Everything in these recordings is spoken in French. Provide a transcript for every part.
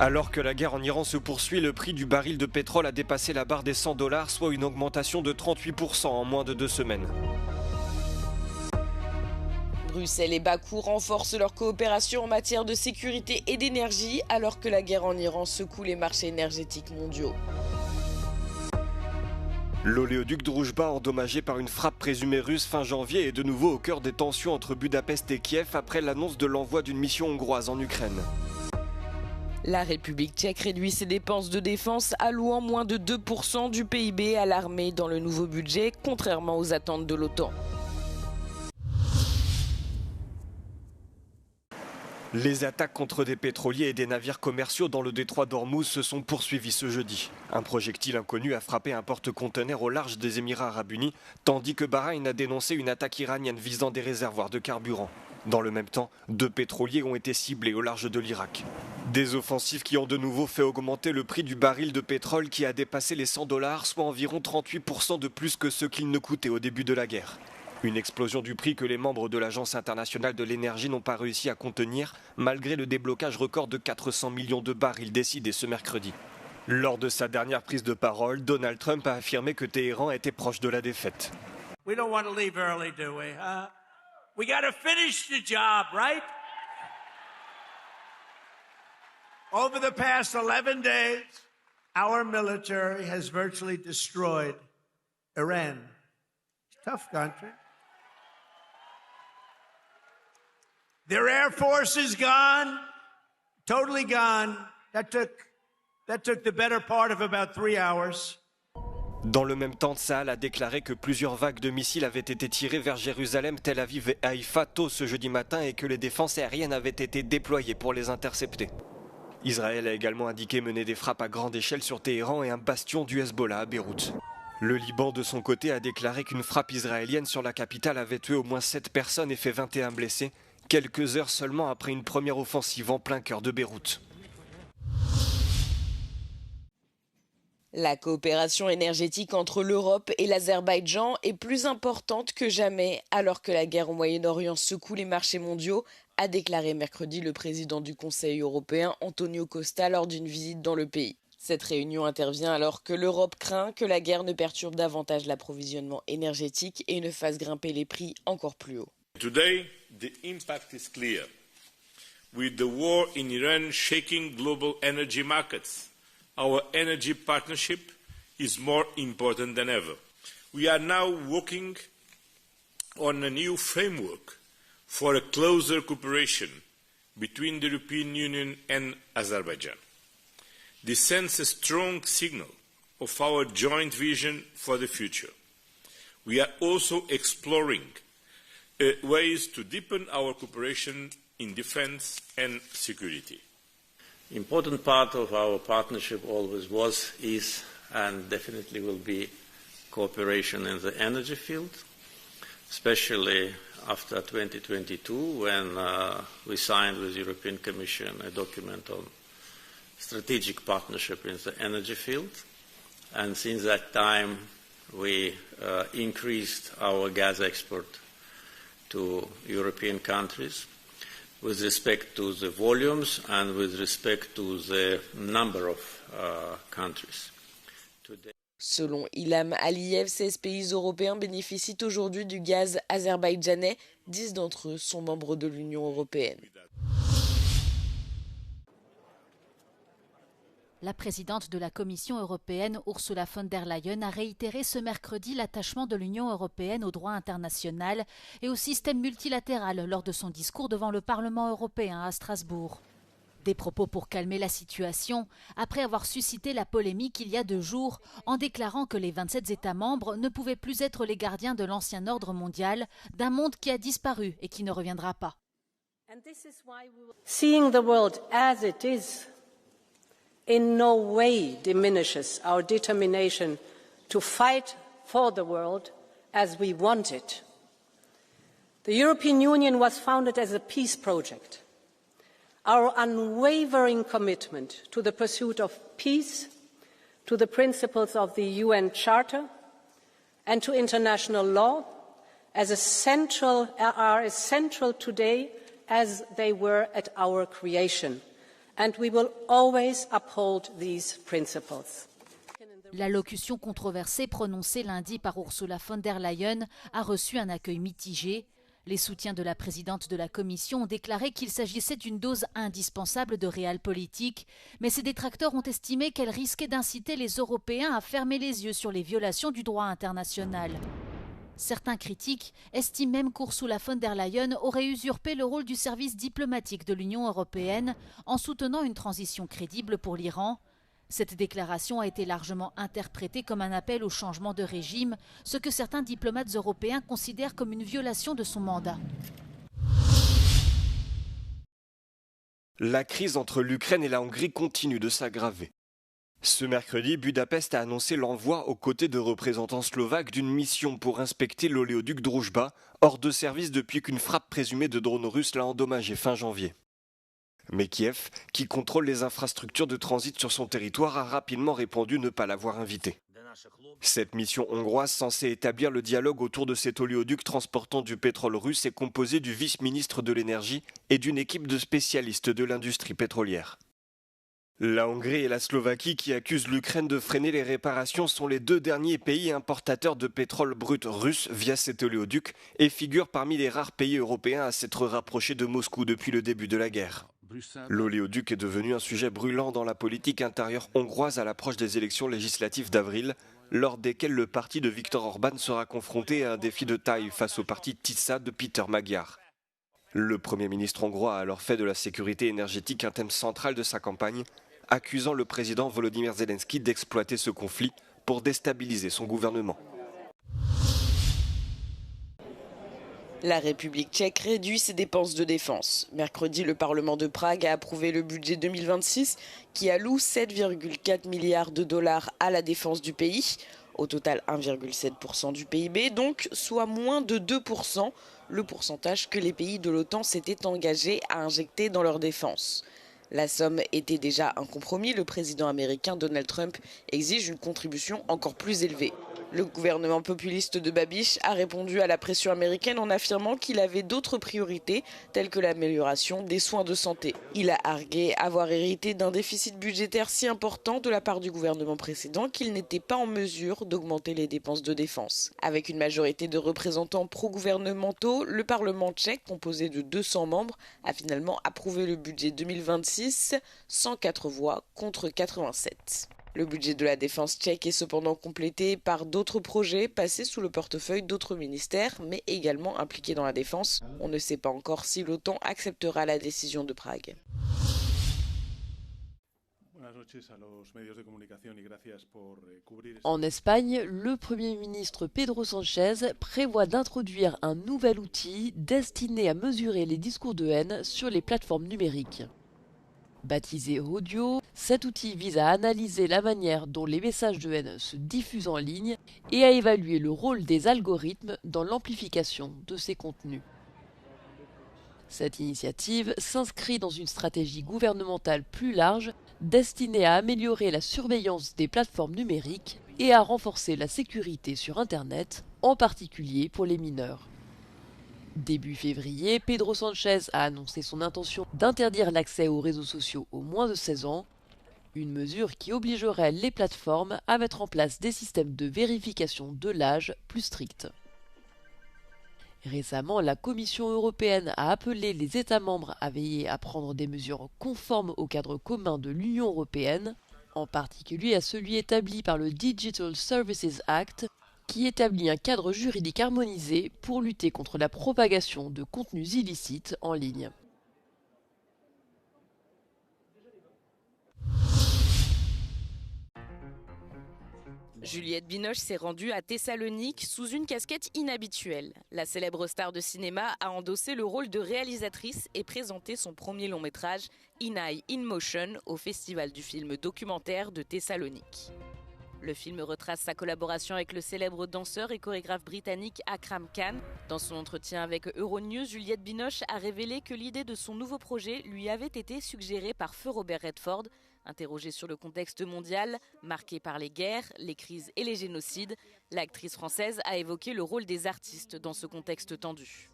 Alors que la guerre en Iran se poursuit, le prix du baril de pétrole a dépassé la barre des $100, soit une augmentation de 38% en moins de 2 semaines. Bruxelles et Bakou renforcent leur coopération en matière de sécurité et d'énergie alors que la guerre en Iran secoue les marchés énergétiques mondiaux. L'oléoduc Druzhba, endommagé par une frappe présumée russe fin janvier, est de nouveau au cœur des tensions entre Budapest et Kiev après l'annonce de l'envoi d'une mission hongroise en Ukraine. La République tchèque réduit ses dépenses de défense, allouant moins de 2% du PIB à l'armée dans le nouveau budget, contrairement aux attentes de l'OTAN. Les attaques contre des pétroliers et des navires commerciaux dans le détroit d'Ormuz se sont poursuivies ce jeudi. Un projectile inconnu a frappé un porte-conteneurs au large des Émirats arabes unis, tandis que Bahreïn a dénoncé une attaque iranienne visant des réservoirs de carburant. Dans le même temps, 2 pétroliers ont été ciblés au large de l'Irak. Des offensives qui ont de nouveau fait augmenter le prix du baril de pétrole qui a dépassé les $100, soit environ 38% de plus que ce qu'il ne coûtait au début de la guerre. Une explosion du prix que les membres de l'Agence internationale de l'énergie n'ont pas réussi à contenir, malgré le déblocage record de 400 millions de barils décidé ce mercredi. Lors de sa dernière prise de parole, Donald Trump a affirmé que Téhéran était proche de la défaite. We don't want to leave early, do we? We got to finish the job, right? Over the past 11 days, our military has virtually destroyed Iran. It's a tough country. Their air force is gone, totally gone. That took the better part of about 3 hours. Dans le même temps, Tsahal a déclaré que plusieurs vagues de missiles avaient été tirées vers Jérusalem, Tel Aviv et Haïfa tôt ce jeudi matin et que les défenses aériennes avaient été déployées pour les intercepter. Israël a également indiqué mener des frappes à grande échelle sur Téhéran et un bastion du Hezbollah à Beyrouth. Le Liban, de son côté, a déclaré qu'une frappe israélienne sur la capitale avait tué au moins 7 personnes et fait 21 blessés, quelques heures seulement après une première offensive en plein cœur de Beyrouth. La coopération énergétique entre l'Europe et l'Azerbaïdjan est plus importante que jamais alors que la guerre au Moyen-Orient secoue les marchés mondiaux, a déclaré mercredi le président du Conseil européen Antonio Costa lors d'une visite dans le pays. Cette réunion intervient alors que l'Europe craint que la guerre ne perturbe davantage l'approvisionnement énergétique et ne fasse grimper les prix encore plus haut. Today, the impact is clear. With the war in Iran shaking global energy markets, our energy partnership is more important than ever. We are now working on a new framework for a closer cooperation between the European Union and Azerbaijan. This sends a strong signal of our joint vision for the future. We are also exploring ways to deepen our cooperation in defence and security. Important part of our partnership always was, is, and definitely will be cooperation in the energy field, especially after 2022 when we signed with the European Commission a document on strategic partnership in the energy field. And since that time we increased our gas export to European countries with respect to the volumes and with respect to the number of countries. Today... Selon Ilham Aliyev, 16 pays européens bénéficient aujourd'hui du gaz azerbaïdjanais. 10 d'entre eux sont membres de l'Union européenne. La présidente de la Commission européenne, Ursula von der Leyen, a réitéré ce mercredi l'attachement de l'Union européenne au droit international et au système multilatéral lors de son discours devant le Parlement européen à Strasbourg. Des propos pour calmer la situation, après avoir suscité la polémique il y a 2 jours en déclarant que les 27 États membres ne pouvaient plus être les gardiens de l'ancien ordre mondial, d'un monde qui a disparu et qui ne reviendra pas. Seeing the world as it is in no way diminishes our determination to fight for the world as we want it. The European Union was founded as a peace project. Our unwavering commitment to the pursuit of peace, to the principles of the UN Charter, and to international law are as central today as they were at our creation. and we will always uphold these principles. L'allocution controversée prononcée lundi par Ursula von der Leyen a reçu un accueil mitigé. Les soutiens de la présidente de la Commission ont déclaré qu'il s'agissait d'une dose indispensable de realpolitik, mais ses détracteurs ont estimé qu'elle risquait d'inciter les Européens à fermer les yeux sur les violations du droit international. Certains critiques estiment même qu'Ursula von der Leyen aurait usurpé le rôle du service diplomatique de l'Union européenne en soutenant une transition crédible pour l'Iran. Cette déclaration a été largement interprétée comme un appel au changement de régime, ce que certains diplomates européens considèrent comme une violation de son mandat. La crise entre l'Ukraine et la Hongrie continue de s'aggraver. Ce mercredi, Budapest a annoncé l'envoi aux côtés de représentants slovaques d'une mission pour inspecter l'oléoduc Druzhba, hors de service depuis qu'une frappe présumée de drones russes l'a endommagé fin janvier. Mais Kiev, qui contrôle les infrastructures de transit sur son territoire, a rapidement répondu ne pas l'avoir invité. Cette mission hongroise, censée établir le dialogue autour de cet oléoduc transportant du pétrole russe, est composée du vice-ministre de l'énergie et d'une équipe de spécialistes de l'industrie pétrolière. La Hongrie et la Slovaquie, qui accusent l'Ukraine de freiner les réparations, sont les deux derniers pays importateurs de pétrole brut russe via cet oléoduc et figurent parmi les rares pays européens à s'être rapprochés de Moscou depuis le début de la guerre. L'oléoduc est devenu un sujet brûlant dans la politique intérieure hongroise à l'approche des élections législatives d'avril, lors desquelles le parti de Viktor Orban sera confronté à un défi de taille face au parti TISA de Péter Magyar. Le Premier ministre hongrois a alors fait de la sécurité énergétique un thème central de sa campagne, accusant le président Volodymyr Zelensky d'exploiter ce conflit pour déstabiliser son gouvernement. La République tchèque réduit ses dépenses de défense. Mercredi, le Parlement de Prague a approuvé le budget 2026 qui alloue 7,4 milliards de dollars à la défense du pays. Au total, 1,7% du PIB, donc soit moins de 2%, le pourcentage que les pays de l'OTAN s'étaient engagés à injecter dans leur défense. La somme était déjà un compromis. Le président américain Donald Trump exige une contribution encore plus élevée. Le gouvernement populiste de Babiš a répondu à la pression américaine en affirmant qu'il avait d'autres priorités, telles que l'amélioration des soins de santé. Il a argué avoir hérité d'un déficit budgétaire si important de la part du gouvernement précédent qu'il n'était pas en mesure d'augmenter les dépenses de défense. Avec une majorité de représentants pro-gouvernementaux, le Parlement tchèque, composé de 200 membres, a finalement approuvé le budget 2026, 104 voix contre 87. Le budget de la défense tchèque est cependant complété par d'autres projets passés sous le portefeuille d'autres ministères, mais également impliqués dans la défense. On ne sait pas encore si l'OTAN acceptera la décision de Prague. En Espagne, le Premier ministre Pedro Sánchez prévoit d'introduire un nouvel outil destiné à mesurer les discours de haine sur les plateformes numériques. Baptisé Audio, cet outil vise à analyser la manière dont les messages de haine se diffusent en ligne et à évaluer le rôle des algorithmes dans l'amplification de ces contenus. Cette initiative s'inscrit dans une stratégie gouvernementale plus large destinée à améliorer la surveillance des plateformes numériques et à renforcer la sécurité sur Internet, en particulier pour les mineurs. Début février, Pedro Sánchez a annoncé son intention d'interdire l'accès aux réseaux sociaux aux moins de 16 ans, une mesure qui obligerait les plateformes à mettre en place des systèmes de vérification de l'âge plus stricts. Récemment, la Commission européenne a appelé les États membres à veiller à prendre des mesures conformes au cadre commun de l'Union européenne, en particulier à celui établi par le Digital Services Act, qui établit un cadre juridique harmonisé pour lutter contre la propagation de contenus illicites en ligne. Juliette Binoche s'est rendue à Thessalonique sous une casquette inhabituelle. La célèbre star de cinéma a endossé le rôle de réalisatrice et présenté son premier long métrage, Inai in Motion, au Festival du film documentaire de Thessalonique. Le film retrace sa collaboration avec le célèbre danseur et chorégraphe britannique Akram Khan. Dans son entretien avec Euronews, Juliette Binoche a révélé que l'idée de son nouveau projet lui avait été suggérée par feu Robert Redford. Interrogée sur le contexte mondial, marqué par les guerres, les crises et les génocides, l'actrice française a évoqué le rôle des artistes dans ce contexte tendu.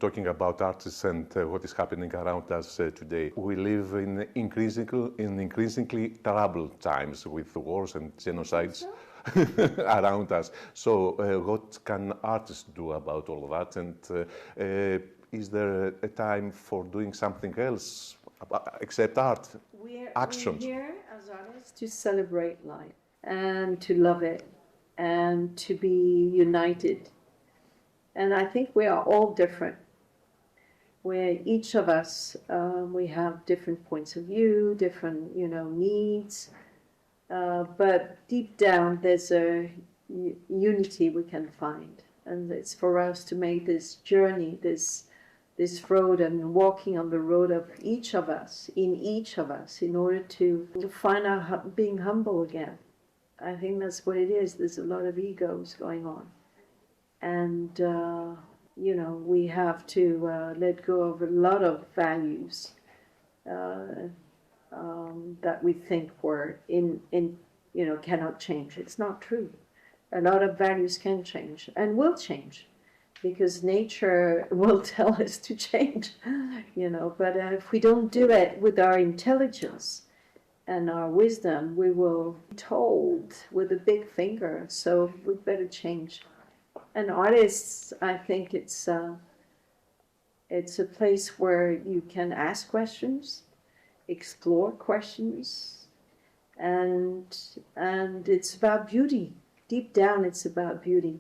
talking about artists and what is happening around us today. We live in increasingly troubled times with wars and genocides around us. So what can artists do about all of that? And is there a time for doing something else except art? Actions. We're here as artists to celebrate life and to love it and to be united. And I think we are all different. Where each of us, we have different points of view, different, needs. But deep down, there's a unity we can find. And it's for us to make this journey, this road, and walking on the road of each of us, in order to find out being humble again. I think that's what it is. There's a lot of egos going on. And, we have to let go of a lot of values that we think were cannot change. It's not true. A lot of values can change and will change because nature will tell us to change, but if we don't do it with our intelligence and our wisdom, we will be told with a big finger, so we better change. And artists, I think it's a place where you can ask questions, explore questions, and it's about beauty. Deep down, it's about beauty.